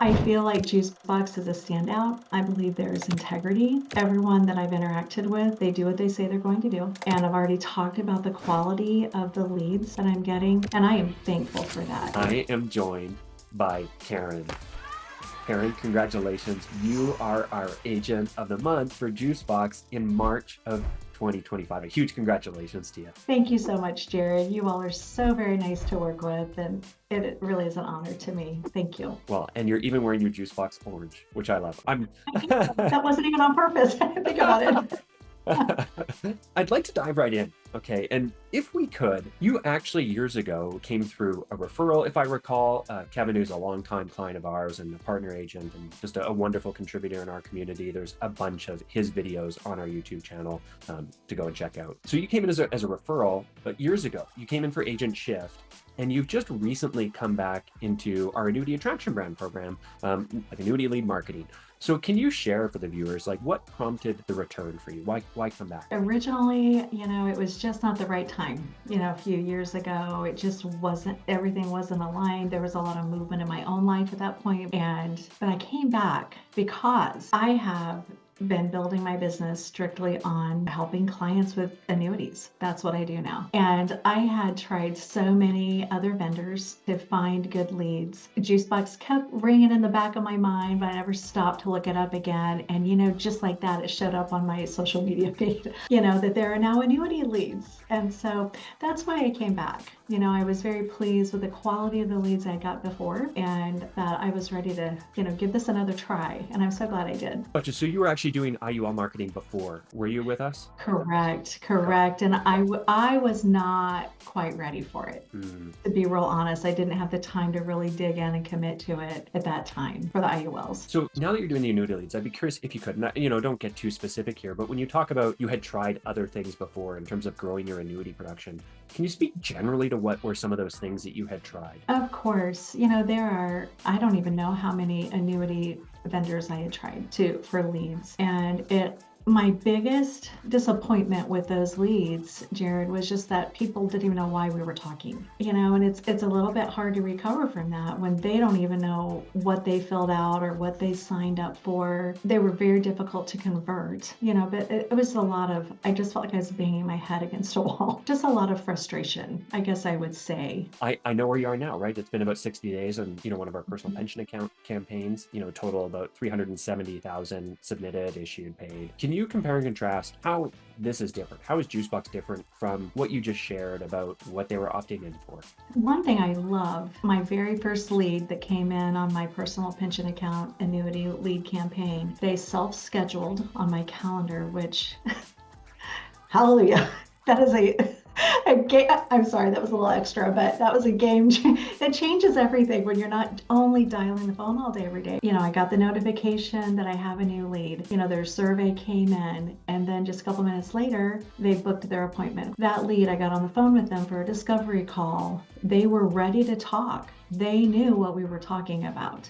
I feel like Juicebox is a standout. I believe there is integrity. Everyone that I've interacted with, they do what they say they're going to do. And I've already talked about the quality of the leads that I'm getting, and I am thankful for that. I am joined by Caryn. Caryn, congratulations. You are our agent of the month for Juicebox in March of 2025. A huge congratulations to you. Thank you so much, Jared. You all are so very nice to work with, and it really is an honor to me. Thank you. Well, and you're even wearing your Juicebox orange, which I love. That wasn't even on purpose. Think about it. I'd like to dive right in, okay? And if we could, you actually years ago came through a referral, if I recall. Kevin, who's a longtime client of ours and a partner agent and just a wonderful contributor in our community. There's a bunch of his videos on our YouTube channel to go and check out. So you came in as a referral, but years ago, you came in for Agent Shift. And you've just recently come back into our annuity attraction brand program, like annuity lead marketing. So can you share for the viewers, like what prompted the return for you? Why come back? Originally, it was just not the right time. A few years ago, it just wasn't, everything wasn't aligned. There was a lot of movement in my own life at that point. But I came back because I have been building my business strictly on helping clients with annuities. That's what I do now. And I had tried so many other vendors to find good leads. Juicebox kept ringing in the back of my mind, but I never stopped to look it up again. And just like that, it showed up on my social media feed, that there are now annuity leads. And so that's why I came back. I was very pleased with the quality of the leads I got before, and that I was ready to, give this another try. And I'm so glad I did. Gotcha. So you were actually doing IUL marketing before. Were you with us? Correct. And I was not quite ready for it. To be real honest, I didn't have the time to really dig in and commit to it at that time for the IULs. So now that you're doing the annuity leads, I'd be curious if you could, don't get too specific here, but when you talk about you had tried other things before in terms of growing your annuity production, can you speak generally to what were some of those things that you had tried? Of course. I don't even know how many annuity vendors I had tried for leads. And my biggest disappointment with those leads, Jared, was just that people didn't even know why we were talking, and it's a little bit hard to recover from that when they don't even know what they filled out or what they signed up for. They were very difficult to convert, but it was a lot of, I just felt like I was banging my head against a wall. Just a lot of frustration, I guess I would say. I know where you are now, right? It's been about 60 days and, one of our personal pension account campaigns, total about 370,000 submitted, issued, paid. Can you compare and contrast how this is different? How is Juicebox different from what you just shared about what they were opting in for? One thing I love, my very first lead that came in on my personal pension account annuity lead campaign, they self-scheduled on my calendar, which, hallelujah, that is a game. I'm sorry, that was a little extra, but that was a game. It changes everything when you're not only dialing the phone all day, every day. I got the notification that I have a new lead. Their survey came in, and then just a couple minutes later, they booked their appointment. That lead, I got on the phone with them for a discovery call. They were ready to talk. They knew what we were talking about.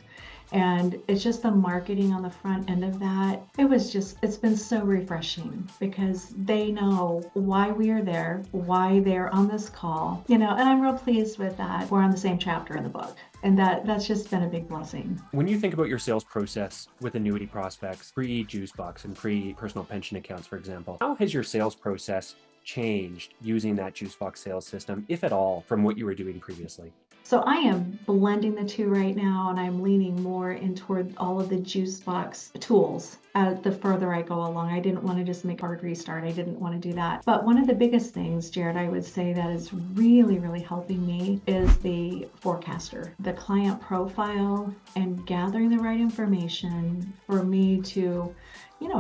And it's just the marketing on the front end of that. It's been so refreshing because they know why we are there, why they're on this call, and I'm real pleased with that. We're on the same chapter in the book. And that's just been a big blessing. When you think about your sales process with annuity prospects, pre-Juicebox and pre-personal pension accounts, for example, how has your sales process changed using that Juicebox sales system, if at all, from what you were doing previously? So I am blending the two right now, and I'm leaning more in toward all of the Juicebox tools the further I go along. I didn't want to just make a hard restart. I didn't want to do that. But one of the biggest things, Jared, I would say that is really, really helping me is the forecaster, the client profile, and gathering the right information for me to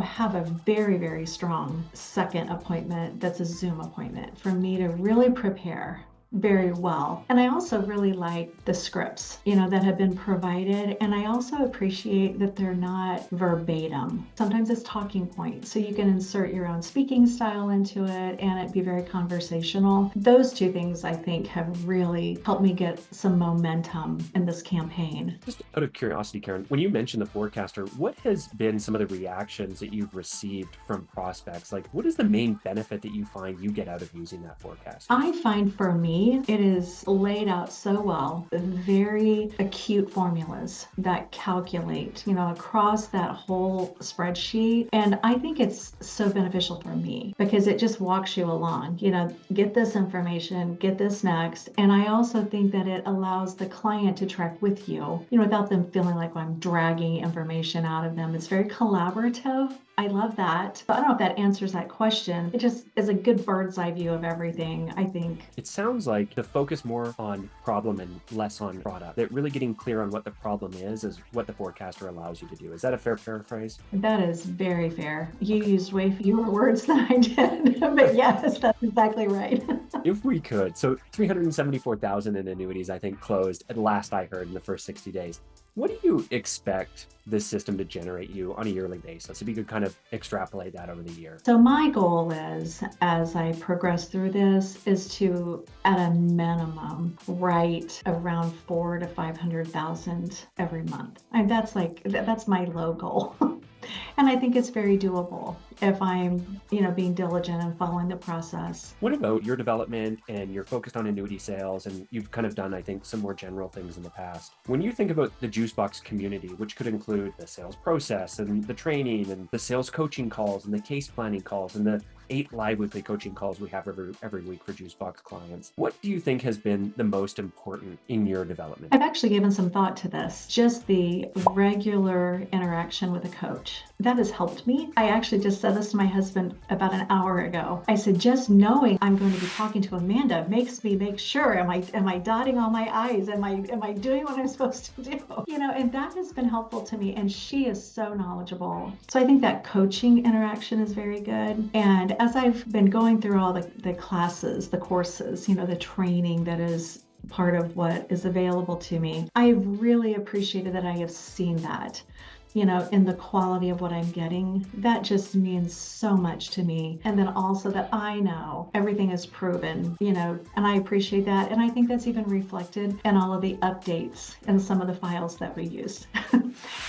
have a very, very strong second appointment that's a Zoom appointment for me to really prepare very well. And I also really like the scripts, that have been provided. And I also appreciate that they're not verbatim. Sometimes it's talking points, so you can insert your own speaking style into it and it be very conversational. Those two things, I think, have really helped me get some momentum in this campaign. Just out of curiosity, Caryn, when you mentioned the forecaster, what has been some of the reactions that you've received from prospects? Like, what is the main benefit that you find you get out of using that forecaster? I find for me, me, it is laid out so well, very acute formulas that calculate, across that whole spreadsheet. And I think it's so beneficial for me because it just walks you along, get this information, get this next. And I also think that it allows the client to track with you, without them feeling like I'm dragging information out of them. It's very collaborative. I love that. But I don't know if that answers that question. It just is a good bird's eye view of everything, I think. It sounds like the focus more on problem and less on product. That really getting clear on what the problem is what the forecaster allows you to do. Is that a fair paraphrase? That is very fair. You used way fewer words than I did, but yes, that's exactly right. If we could, so 374,000 in annuities, I think, closed at last I heard in the first 60 days. What do you expect this system to generate you on a yearly basis? If you could kind of extrapolate that over the year. So my goal is, as I progress through this, is to, at a minimum, write around 400,000 to 500,000 every month. And that's my low goal. And I think it's very doable if I'm, being diligent and following the process. What about your development, and you're focused on annuity sales, and you've kind of done, I think, some more general things in the past. When you think about the Juicebox community, which could include the sales process and the training and the sales coaching calls and the case planning calls and the 8 live weekly coaching calls we have every week for Juicebox clients, what do you think has been the most important in your development? I've actually given some thought to this. Just the regular interaction with a coach. That has helped me. I actually just said this to my husband about an hour ago. I said, just knowing I'm going to be talking to Amanda makes me make sure, am I dotting all my I's? Am I doing what I'm supposed to do? And that has been helpful to me. And she is so knowledgeable. So I think that coaching interaction is very good. And as I've been going through all the classes, the courses, the training that is part of what is available to me, I've really appreciated that I have seen that, in the quality of what I'm getting. That just means so much to me. And then also that I know everything is proven, and I appreciate that. And I think that's even reflected in all of the updates and some of the files that we use.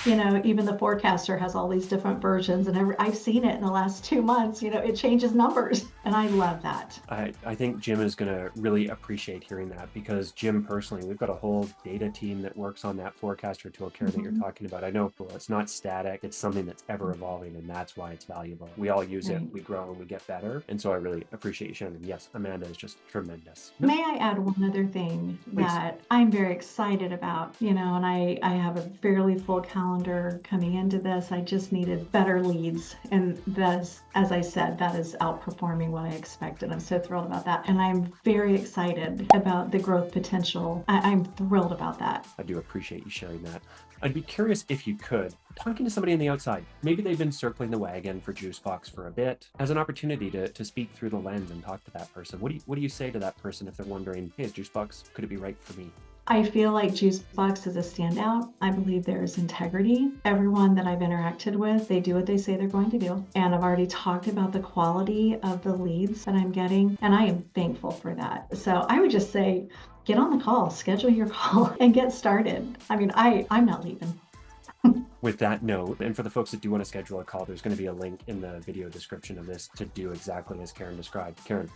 Even the forecaster has all these different versions, and I've seen it in the last 2 months, it changes numbers. And I love that. I think Jim is going to really appreciate hearing that, because Jim personally, we've got a whole data team that works on that forecaster tool, Caryn, that you're talking about. I know it's not static, it's something that's ever evolving, and that's why it's valuable. We all use it, we grow, and we get better. And so I really appreciate you sharing. Yes, Amanda is just tremendous. May I add one other thing that I'm very excited about, and I have a fairly full calendar coming into this. I just needed better leads. And that's, as I said, that is outperforming what I expected. I'm so thrilled about that. And I'm very excited about the growth potential. I'm thrilled about that. I do appreciate you sharing that. I'd be curious, if you could, talking to somebody on the outside, maybe they've been circling the wagon for Juicebox for a bit, as an opportunity to speak through the lens and talk to that person. What do you say to that person if they're wondering, hey, is Juicebox, could it be right for me? I feel like Juicebox is a standout. I believe there is integrity. Everyone that I've interacted with, they do what they say they're going to do. And I've already talked about the quality of the leads that I'm getting, and I am thankful for that. So I would just say, get on the call, schedule your call, and get started. I mean, I'm not leaving. With that note, and for the folks that do want to schedule a call, there's going to be a link in the video description of this to do exactly as Caryn described. Caryn,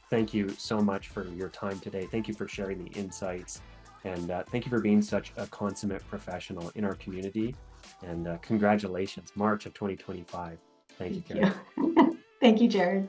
thank you so much for your time today. Thank you for sharing the insights. And thank you for being such a consummate professional in our community. And congratulations, March of 2025. Thank you, Caryn. Thank you, Jared.